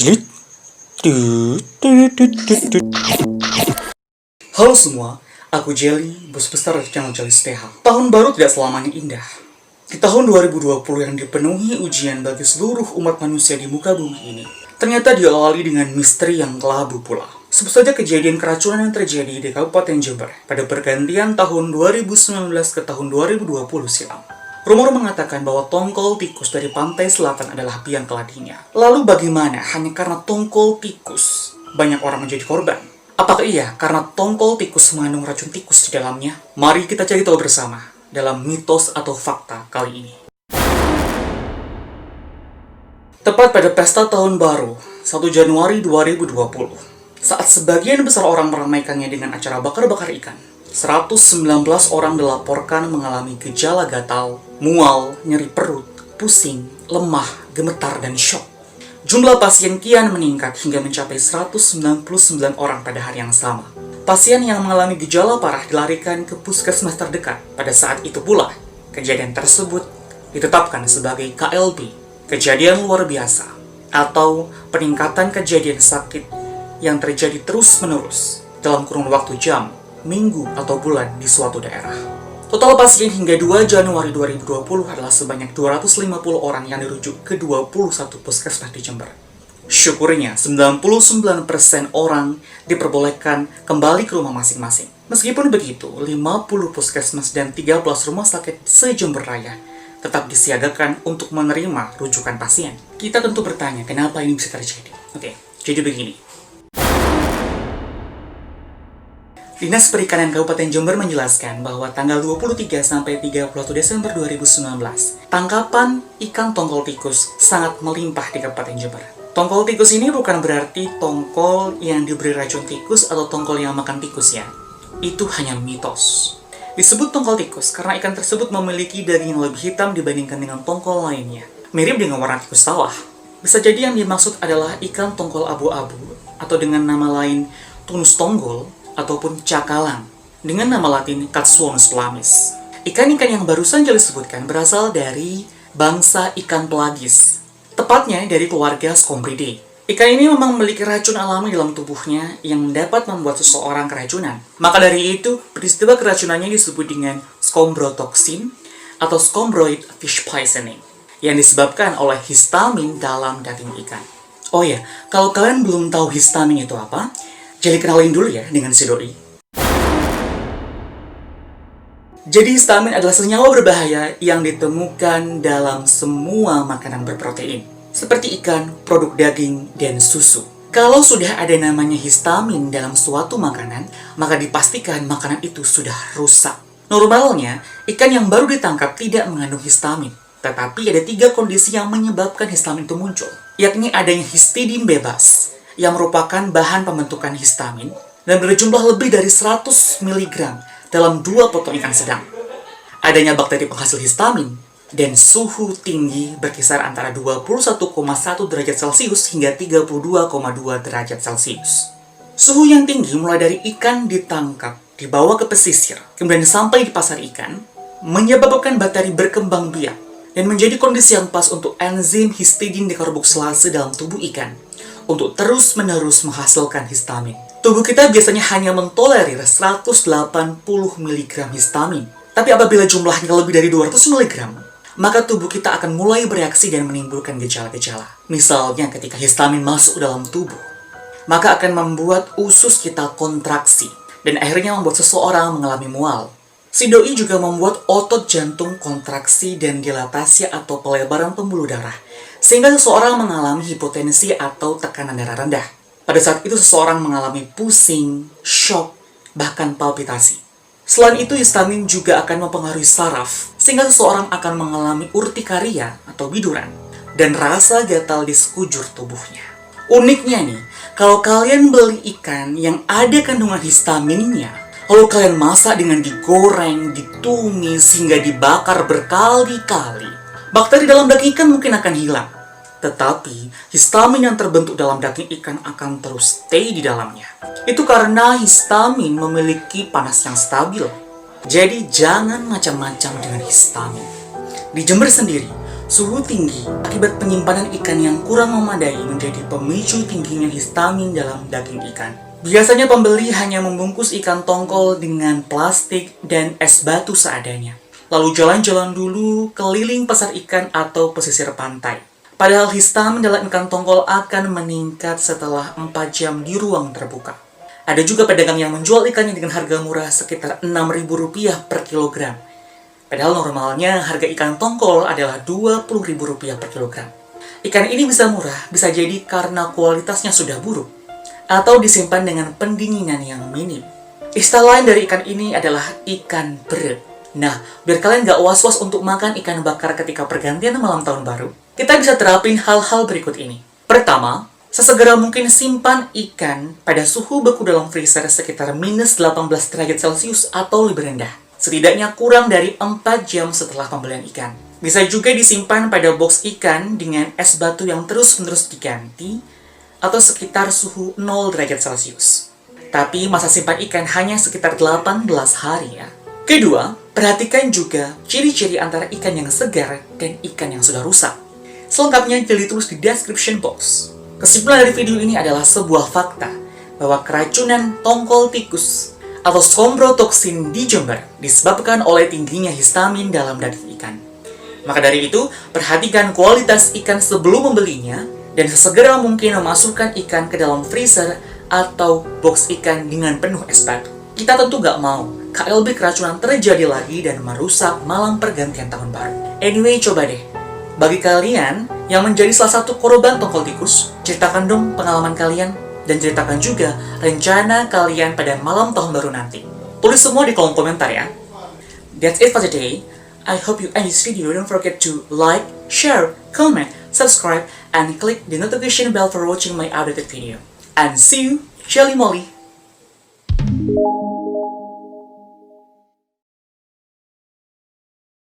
Jlit. Halo semua, aku Jelly, bos besar dari channel Jelly STH. Tahun baru tidak selamanya indah. Di tahun 2020 yang dipenuhi ujian bagi seluruh umat manusia di muka bumi ini, ternyata diawali dengan misteri yang kelabu pula. Sebut saja kejadian keracunan yang terjadi di Kabupaten Jember pada pergantian tahun 2019 ke tahun 2020 silam. Rumor mengatakan bahwa tongkol tikus dari pantai selatan adalah biang keladinya. Lalu bagaimana hanya karena tongkol tikus banyak orang menjadi korban? Apakah iya karena tongkol tikus mengandung racun tikus di dalamnya? Mari kita cari tahu bersama dalam mitos atau fakta kali ini. Tepat pada pesta tahun baru 1 Januari 2020, saat sebagian besar orang meramaikannya dengan acara bakar-bakar ikan, 119 orang dilaporkan mengalami gejala gatal, mual, nyeri perut, pusing, lemah, gemetar, dan syok. Jumlah pasien kian meningkat hingga mencapai 199 orang pada hari yang sama. Pasien yang mengalami gejala parah dilarikan ke puskesmas terdekat. Pada saat itu pula, kejadian tersebut ditetapkan sebagai KLB, kejadian luar biasa, atau peningkatan kejadian sakit yang terjadi terus-menerus dalam kurun waktu jam, minggu, atau bulan di suatu daerah. Total pasien hingga 2 Januari 2020 adalah sebanyak 250 orang yang dirujuk ke 21 puskesmas di Jember. Syukurnya, 99% orang diperbolehkan kembali ke rumah masing-masing. Meskipun begitu, 50 puskesmas dan 13 rumah sakit se-Jember Raya tetap disiagakan untuk menerima rujukan pasien. Kita tentu bertanya, kenapa ini bisa terjadi? Oke, jadi begini. Dinas Perikanan Kabupaten Jember menjelaskan bahwa tanggal 23 sampai 31 Desember 2019, tangkapan ikan tongkol tikus sangat melimpah di Kabupaten Jember. Tongkol tikus ini bukan berarti tongkol yang diberi racun tikus atau tongkol yang makan tikus ya. Itu hanya mitos. Disebut tongkol tikus karena ikan tersebut memiliki daging yang lebih hitam dibandingkan dengan tongkol lainnya. Mirip dengan warna tikus sawah. Bisa jadi yang dimaksud adalah ikan tongkol abu-abu atau dengan nama lain tunus tonggol ataupun cakalang, dengan nama latin Catsuonus flamis. Ikan-ikan yang barusan Jelly sebutkan berasal dari bangsa ikan pelagis, tepatnya dari keluarga Scombridae. Ikan ini memang memiliki racun alami dalam tubuhnya yang dapat membuat seseorang keracunan. Maka dari itu, peristiwa keracunannya disebut dengan scombrotoxin atau scombroid fish poisoning, yang disebabkan oleh histamin dalam daging ikan. Oh ya, kalau kalian belum tahu histamin itu apa, jadi kenalin dulu ya dengan si doi. Jadi histamin adalah senyawa berbahaya yang ditemukan dalam semua makanan berprotein, seperti ikan, produk daging, dan susu. Kalau sudah ada namanya histamin dalam suatu makanan, maka dipastikan makanan itu sudah rusak. Normalnya, ikan yang baru ditangkap tidak mengandung histamin. Tetapi ada 3 kondisi yang menyebabkan histamin itu muncul, yakni adanya histidin bebas, yang merupakan bahan pembentukan histamin dan berjumlah lebih dari 100 mg dalam 2 potong ikan sedang. Adanya bakteri penghasil histamin dan suhu tinggi berkisar antara 21,1 derajat Celcius hingga 32,2 derajat Celcius. Suhu yang tinggi mulai dari ikan ditangkap, dibawa ke pesisir, kemudian sampai di pasar ikan, menyebabkan bakteri berkembang biak dan menjadi kondisi yang pas untuk enzim histidin dekarboksilase dalam tubuh ikan untuk terus-menerus menghasilkan histamin. Tubuh kita biasanya hanya mentolerir 180 mg histamin. Tapi apabila jumlahnya lebih dari 200 mg, maka tubuh kita akan mulai bereaksi dan menimbulkan gejala-gejala. Misalnya ketika histamin masuk dalam tubuh, maka akan membuat usus kita kontraksi dan akhirnya membuat seseorang mengalami mual. Si doi juga membuat otot jantung kontraksi dan dilatasi atau pelebaran pembuluh darah, sehingga seseorang mengalami hipotensi atau tekanan darah rendah. Pada saat itu seseorang mengalami pusing, syok, bahkan palpitasi. Selain itu, histamin juga akan mempengaruhi saraf, sehingga seseorang akan mengalami urtikaria atau biduran, dan rasa gatal di sekujur tubuhnya. Uniknya nih, kalau kalian beli ikan yang ada kandungan histaminnya, lalu kalian masak dengan digoreng, ditumis, hingga dibakar berkali-kali, bakteri dalam daging ikan mungkin akan hilang. Tetapi, histamin yang terbentuk dalam daging ikan akan terus stay di dalamnya. Itu karena histamin memiliki panas yang stabil. Jadi, jangan macam-macam dengan histamin. Di Jember sendiri, Suhu tinggi akibat penyimpanan ikan yang kurang memadai menjadi pemicu tingginya histamin dalam daging ikan. Biasanya pembeli hanya membungkus ikan tongkol dengan plastik dan es batu seadanya. Lalu jalan-jalan dulu keliling pasar ikan atau pesisir pantai. Padahal histamin dalam ikan tongkol akan meningkat setelah 4 jam di ruang terbuka. Ada juga pedagang yang menjual ikannya dengan harga murah sekitar Rp6.000 per kilogram. Padahal normalnya harga ikan tongkol adalah Rp20.000 per kilogram. Ikan ini bisa murah, bisa jadi karena kualitasnya sudah buruk, atau disimpan dengan pendinginan yang minim. Istilah lain dari ikan ini adalah ikan beret. Nah, biar kalian gak was-was untuk makan ikan bakar ketika pergantian malam tahun baru, kita bisa terapin hal-hal berikut ini. Pertama, sesegera mungkin simpan ikan pada suhu beku dalam freezer sekitar minus 18 derajat Celcius atau lebih rendah. Setidaknya kurang dari 4 jam setelah pembelian ikan. Bisa juga disimpan pada box ikan dengan es batu yang terus-menerus diganti atau sekitar suhu 0 derajat Celcius. Tapi masa simpan ikan hanya sekitar 18 hari ya. Kedua, perhatikan juga ciri-ciri antara ikan yang segar dan ikan yang sudah rusak. Selengkapnya ditulis di description box. Kesimpulan dari video ini adalah sebuah fakta bahwa keracunan tongkol tikus atau skombrotoksin di Jember disebabkan oleh tingginya histamin dalam daging ikan. Maka dari itu, perhatikan kualitas ikan sebelum membelinya dan sesegera mungkin memasukkan ikan ke dalam freezer atau box ikan dengan penuh es batu. Kita tentu gak mau KLB keracunan terjadi lagi dan merusak malam pergantian tahun baru. Anyway, coba deh. Bagi kalian yang menjadi salah satu korban tongkol tikus, ceritakan dong pengalaman kalian dan ceritakan juga rencana kalian pada malam tahun baru nanti. Tulis semua di kolom komentar ya. That's it for today. I hope you enjoyed this video. Don't forget to like, share, comment, subscribe, and click the notification bell for watching my updated video. And see you, Jelly Molly!